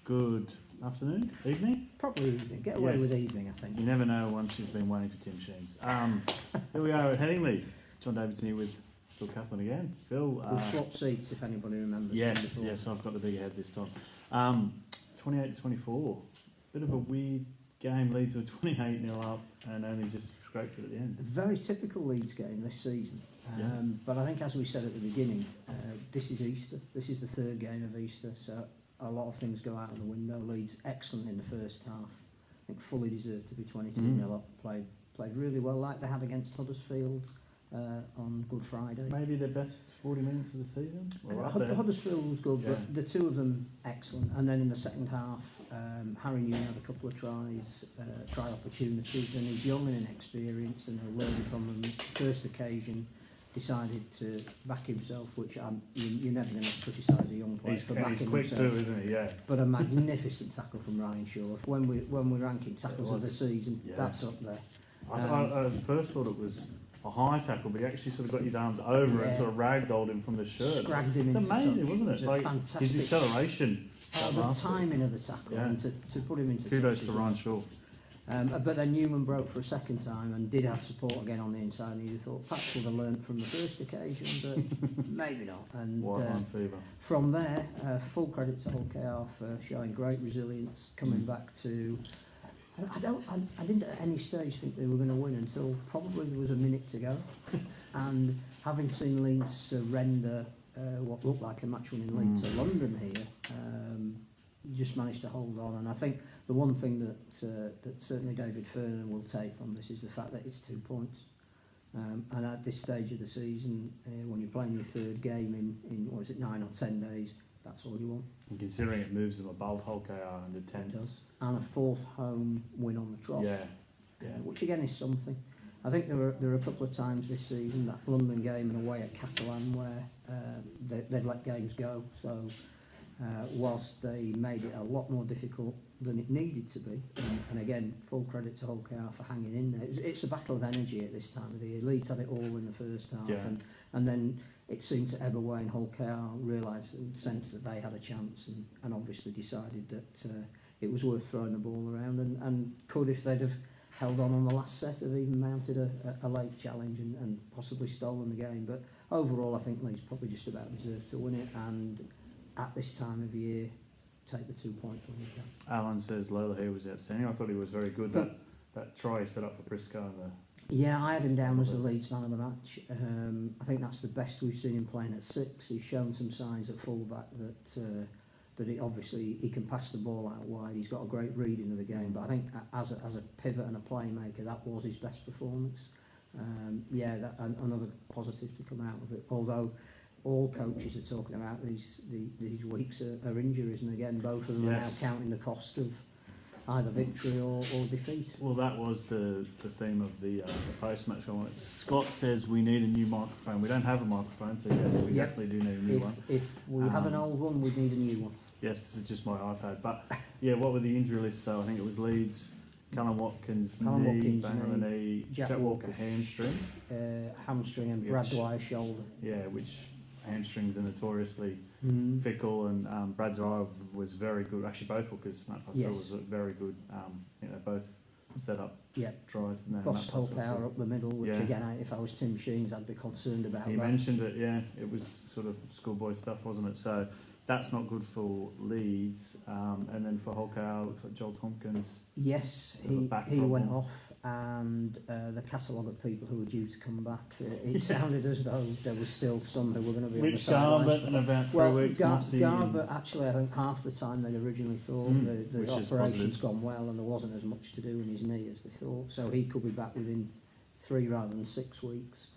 Good afternoon, evening. Probably evening. Get away with evening, I think. You never know once you've been waiting for Tim Sheens. Here we are at Headingley. John Davidson here with Phil Caplan again. Phil. We've swapped seats, if anybody remembers. Yes, I've got the bigger head this time. 28-24. Bit of a weird game. Leeds were 28-0 up and only just scraped it at the end. A very typical Leeds game this season. But I think, as we said at the beginning, this is Easter. This is the third game of Easter, so a lot of things go out of the window. Leeds excellent in the first half. I think fully deserved to be 22-0 up. Played really well, like they had against Huddersfield on Good Friday. Maybe their best 40 minutes of the season. Huddersfield was good, but the two of them excellent. And then in the second half, Harry Newman had a couple of try opportunities, and he's young and inexperienced, and he'll learn from them. First occasion, decided to back himself, which you're never going to criticise a young player for backing himself. He's quick too, isn't he? Yeah. But a magnificent tackle from Ryan Shaw. When we're ranking tackles of the season, that's up there. I first thought it was a high tackle, but he actually sort of got his arms over and sort of ragdolled him from the shirt. Scragged him into amazing, touch. wasn't it? It was fantastic. His acceleration. The timing of the tackle and to put him into kudos touch to Ryan Shaw. But then Newman broke for a second time and did have support again on the inside, and you thought perhaps would have learnt from the first occasion, but maybe not. And fever. From there, full credit to Hull KR for showing great resilience, coming back to... I didn't at any stage think they were going to win until probably there was a minute to go, and having seen Leeds surrender what looked like a match-winning lead to London here, just managed to hold on. And I think the one thing that certainly David Fernan will take from this is the fact that it's 2 points. And at this stage of the season, when you're playing your third game in 9 or 10 days, that's all you want. And considering it moves them above Hull KR under 10. It does. And a fourth home win on the trot. Which again is something. I think there are a couple of times this season, that London game and away at Catalan, where they've let games go. So whilst they made it a lot more difficult than it needed to be, and again, full credit to Hull KR for hanging in there. It's a battle of energy at this time of the year. Leeds had it all in the first half, and then it seemed to ebb away, and Hull KR realised and sensed that they had a chance, and obviously decided that it was worth throwing the ball around, and could, if they'd have held on the last set, have even mounted a late challenge and possibly stolen the game. But overall, I think Leeds probably just about deserved to win it, and at this time of year, take the 2 points when you can. Alan says Lola here was outstanding. I thought he was very good. That try he set up for Prisco. I had him down as the Leeds man of the match. I think that's the best we've seen him playing at 6. He's shown some signs at fullback that he can pass the ball out wide. He's got a great reading of the game. But I think as a pivot and a playmaker, that was his best performance. Another positive to come out of it. Although all coaches are talking about these weeks are injuries, and again, both of them are now counting the cost of either victory or defeat. Well, that was the theme of the post-match. Scott says we need a new microphone. We don't have a microphone, so yes, we definitely do need a new one. If we have an old one, we need a new one. Yes, this is just my iPad. But what were the injury lists? So I think it was Leeds, Callum Watkins, bang on the knee, Jack Walker hamstring, and Brad Dwyer shoulder. Yeah, which hamstrings are notoriously fickle, and Brad Dwyer was very good. Actually, both Hookers, Matt Purcell was very good. They both set up tries. Bossed Hull KR up the middle, which again, if I was Tim Sheens, I'd be concerned about. He mentioned it. It was sort of schoolboy stuff, wasn't it? So that's not good for Leeds. And then for Hull KR, looks like Joel Tompkins. Yes, he went off, and the catalogue of people who were due to come back, it sounded as though there was still some who were going to be on the sidelines. Garbutt in about 3 weeks. Garbutt, actually, I think half the time they'd originally thought the operation's gone well, and there wasn't as much to do in his knee as they thought. So he could be back within 3 rather than 6 weeks.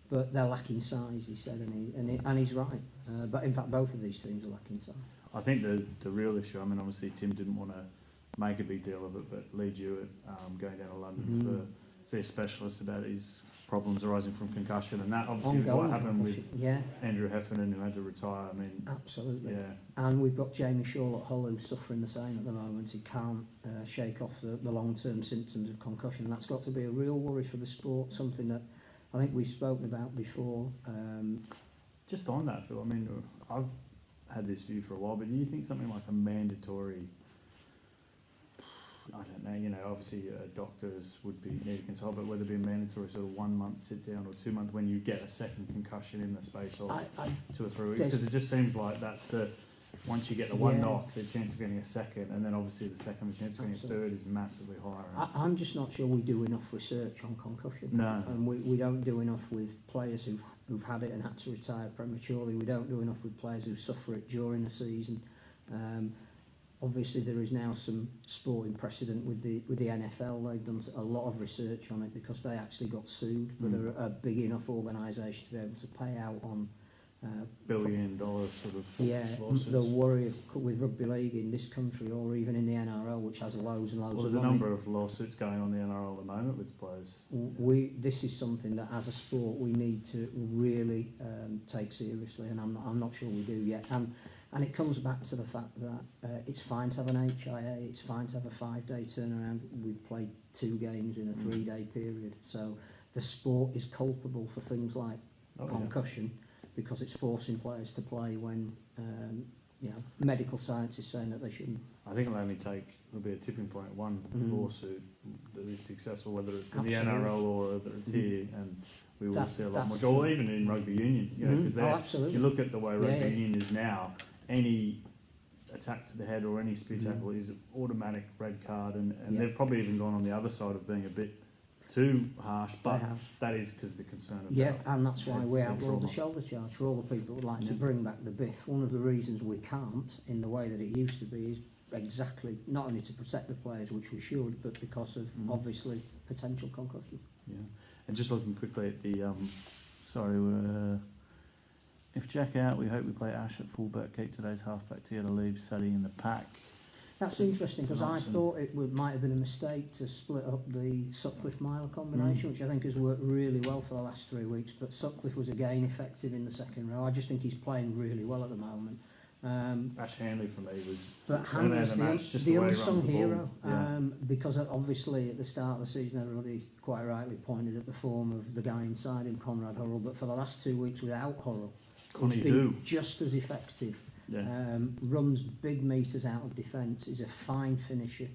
But they're lacking size, he said, and he's right. But in fact, both of these teams are lacking size. I think the real issue, obviously Tim didn't want to make a big deal of it, but Lee Jewett going down to London to see a specialist about his problems arising from concussion, and that obviously what happened with Andrew Heffernan, who had to retire. Absolutely. And we've got Jamie Shaw at Hull, who's suffering the same at the moment. He can't shake off the long-term symptoms of concussion. That's got to be a real worry for the sport, something that I think we've spoken about before. Just on that, Phil, I've had this view for a while, but do you think something like a mandatory I don't know, you know, obviously doctors would be need to consult, but whether it be a mandatory sort of 1 month sit down or 2 months when you get a second concussion in the space of 2 or 3 weeks, because it just seems like that's the, once you get the one knock, the chance of getting a second, and then obviously the second, the chance of getting a third is massively higher. I'm just not sure we do enough research on concussion. No. And we don't do enough with players who've had it and had to retire prematurely. We don't do enough with players who suffer it during the season. Obviously, there is now some sporting precedent with the NFL. They've done a lot of research on it because they actually got sued, but they're a big enough organisation to be able to pay out on $1 billion sort of lawsuits. The worry with rugby league in this country or even in the NRL, which has loads and loads well, of there's money. a number of lawsuits going on in the NRL at the moment with players. This is something that as a sport we need to really take seriously, and I'm not sure we do yet. And it comes back to the fact that it's fine to have an HIA, it's fine to have a 5-day turnaround. We've played 2 games in a 3-day period. So the sport is culpable for things like concussion because it's forcing players to play when medical science is saying that they shouldn't. I think it'll be a tipping point, one lawsuit that is successful, whether it's in the Absolutely. NRL or whether it's here, and we will see a lot more. That's Or even in rugby union, you know, because absolutely. you look at the way rugby union is now, any attack to the head or any spear tackle is an automatic red card, and they've probably even gone on the other side of being a bit too harsh, but that is because the concern about and that's why we outlawed the shoulder charge for all the people who would like to bring back the biff. One of the reasons we can't in the way that it used to be is exactly not only to protect the players, which we should, but because of obviously potential concussion. Yeah, and just looking quickly at the if Jack out, we hope we play Ash at fullback, keep today's halfback together, leave Sadie in the pack. That's interesting because I thought it might have been a mistake to split up the Sutcliffe-Myler combination, which I think has worked really well for the last 3 weeks, but Sutcliffe was again effective in the second row. I just think he's playing really well at the moment. Ash Hanley for me was the unsung hero, because obviously at the start of the season everybody quite rightly pointed at the form of the guy inside him, Conrad Hurrell, but for the last 2 weeks without Hurrell, he's been just as effective. Runs big metres out of defence, is a fine finisher.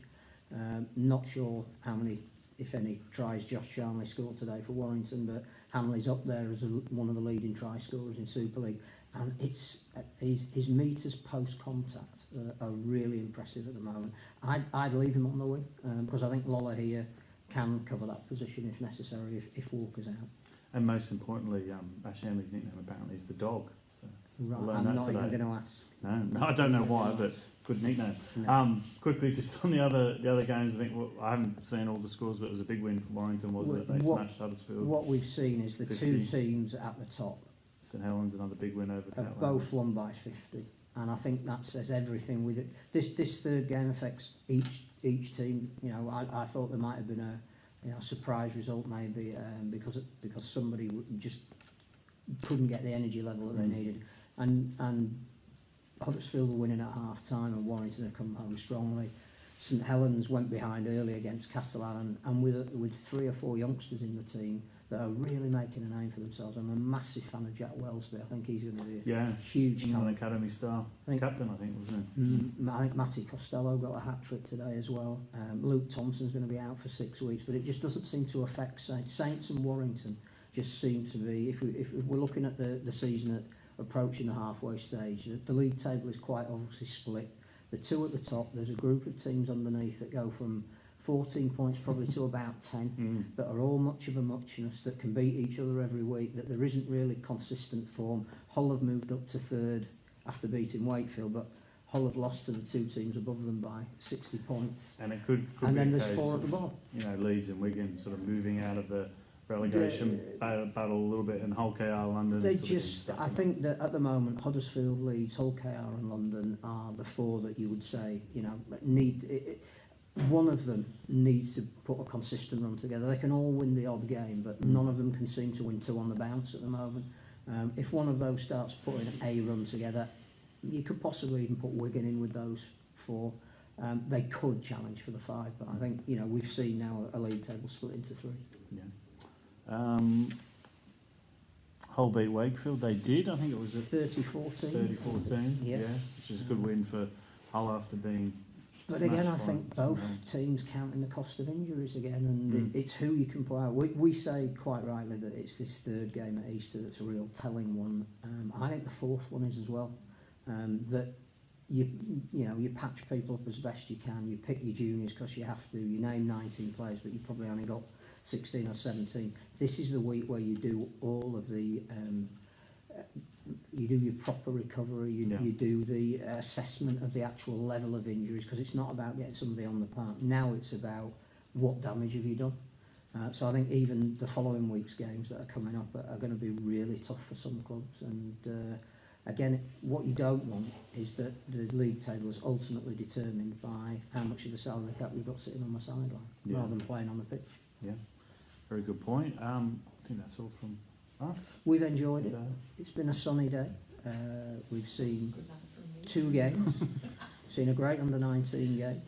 Not sure how many, if any, tries Josh Charnley scored today for Warrington, but Hanley's up there as one of the leading try scorers in Super League, and it's his metres post contact are really impressive at the moment. I'd leave him on the wing because I think Lola here can cover that position if necessary if Walker's out. And most importantly, Ash Hanley's nickname apparently is the dog. So right, I'm not even going to ask. No, I don't know why, but good nickname. No. Quickly, just on the other games, I think I haven't seen all the scores, but it was a big win for Warrington, wasn't it? They smashed Huddersfield. What we've seen is the 2 teams at the top. St Helens, another big win over Caplan. Both won by 50, and I think that says everything with it. This third game affects each team. You know, I thought there might have been a surprise result maybe because somebody just couldn't get the energy level that they needed, and Huddersfield were winning at half time and Warrington have come home strongly. St Helens went behind early against Castellan, and with 3 or 4 youngsters in the team that are really making a name for themselves. I'm a massive fan of Jack Wellsby. I think he's going to be a huge talent. Academy star. Captain, I think, wasn't he? I think Matty Costello got a hat-trick today as well. Luke Thompson's going to be out for 6 weeks, but it just doesn't seem to affect Saints and Warrington. Just seems to be, if we're looking at the season approaching the halfway stage, the league table is quite obviously split. The 2 at the top, there's a group of teams underneath that go from 14 points probably to about 10 that are all much of a muchness, that can beat each other every week, that there isn't really consistent form. Hull have moved up to 3rd after beating Wakefield, but Hull have lost to the 2 teams above them by 60 points. And it could and be then a there's case 4 at the bottom. You know, Leeds and Wigan sort of moving out of the relegation battle a little bit, and Hull KR London. I think that at the moment Huddersfield, Leeds, Hull KR and London are the 4 that you would say, you know, one of them needs to put a consistent run together. They can all win the odd game, but none of them can seem to win 2 on the bounce at the moment. If one of those starts putting a run together, you could possibly even put Wigan in with those 4. They could challenge for the 5, but I think, you know, we've seen now a league table split into 3. Yeah. Hull beat Wakefield. They did. I think it was a 30-14. 30-14. Yeah, which is a good win for Hull after being But again, I think both teams counting the cost of injuries again, and it's who you can play out. We say quite rightly that it's this third game at Easter that's a real telling one. I think the fourth one is as well. That you patch people up as best you can. You pick your juniors because you have to. You name 19 players, but you probably only got 16 or 17. This is the week where you do all of the. You do your proper recovery, you do the assessment of the actual level of injuries, because it's not about getting somebody on the park. Now it's about what damage have you done. So I think even the following week's games that are coming up are going to be really tough for some clubs. And again, what you don't want is that the league table is ultimately determined by how much of the salary cap you've got sitting on the sideline, rather than playing on the pitch. Yeah, very good point. I think that's all from us. We've enjoyed it. It's been a sunny day. We've seen 2 games. We've seen a great under-19 game.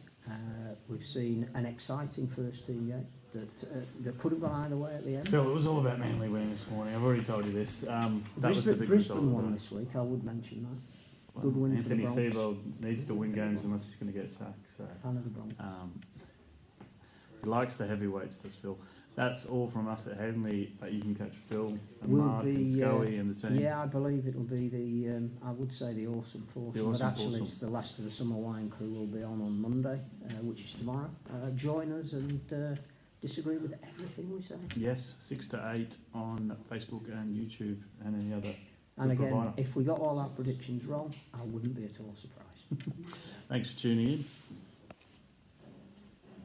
We've seen an exciting first team game that could have gone either way at the end. Phil, it was all about Manly winning this morning. I've already told you this. That was the big Brisbane won this week. I would mention that. Well, good win Anthony for the Bronx. Seibold needs to win games unless he's going to get sacked. So. Fan of the Bronx. He likes the heavyweights, does Phil. That's all from us at Henley. You can catch Phil and Will Mark and Scully and the team. Yeah, I believe it'll be the, I would say the Awesome Foursome, but actually it's the last of the Summer Wine crew will be on Monday, which is tomorrow. Join us and disagree with everything we say. Yes, 6 to 8 on Facebook and YouTube and any other. And again, provider. If we got all our predictions wrong, I wouldn't be at all surprised. Thanks for tuning in.